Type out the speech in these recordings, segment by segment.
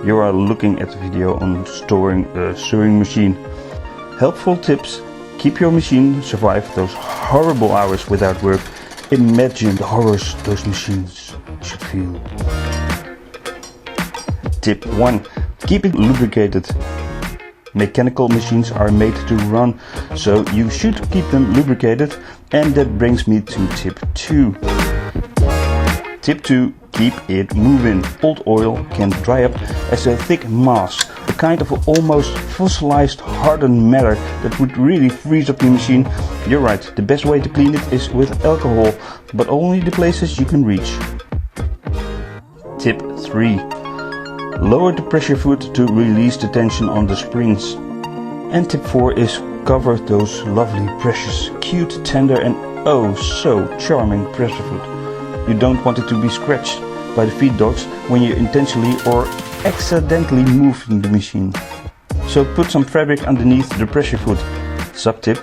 you are looking at the video on storing a sewing machine. Helpful tips: keep your machine survive those horrible hours without work. Imagine the horrors those machines should feel. Tip 1. Keep it lubricated. Mechanical machines are made to run, so you should keep them lubricated, and that brings me to tip 2. Tip 2. Keep it moving. Old oil can dry up as a thick mass, a kind of almost fossilized hardened matter that would really freeze up your machine. You're right, the best way to clean it is with alcohol, but only the places you can reach. Tip 3. Lower the pressure foot to release the tension on the springs. And tip 4 is cover those lovely, precious, cute, tender and oh so charming pressure foot. You don't want it to be scratched by the feed dogs when you intentionally or accidentally move the machine. So put some fabric underneath the pressure foot. Sub tip: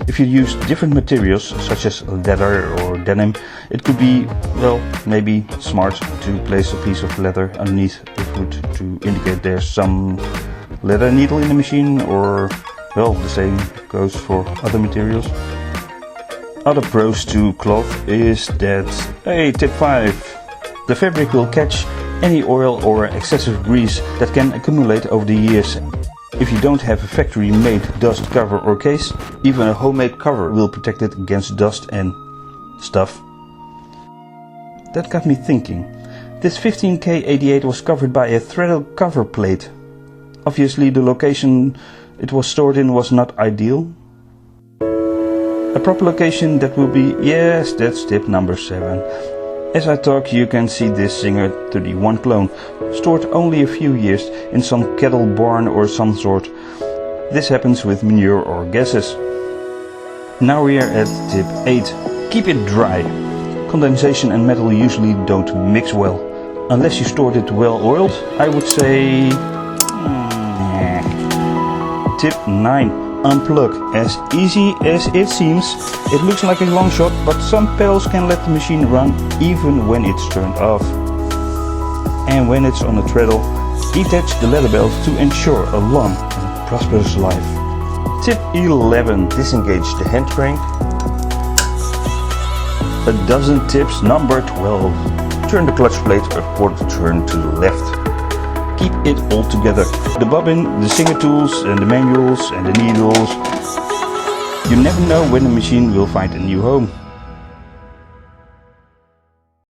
if you use different materials such as leather or denim, it could be, well, maybe smart to place a piece of leather underneath the foot to indicate there's some leather needle in the machine, or, well, the same goes for other materials. Other pros to cloth is that, hey, tip 5, the fabric will catch any oil or excessive grease that can accumulate over the years. If you don't have a factory-made dust cover or case, even a homemade cover will protect it against dust and stuff. That got me thinking. This 15K88 was covered by a threaded cover plate. Obviously the location it was stored in was not ideal. A proper location that will be, yes, that's tip number 7. As I talk, you can see this Singer 31 clone, stored only a few years in some cattle barn or some sort. This happens with manure or gases. Now we are at tip 8. Keep it dry. Condensation and metal usually don't mix well. Unless you stored it well oiled, I would say... Tip 9. Unplug. As easy as it seems, it looks like a long shot, but some pedals can let the machine run even when it's turned off. And when it's on a treadle, detach the leather belt to ensure a long and prosperous life. Tip 11. Disengage the hand crank. A dozen tips. Number 12. Turn the clutch plate a quarter turn to the left. Keep it all together. The bobbin, the Singer tools and the manuals and the needles. You never know when the machine will find a new home.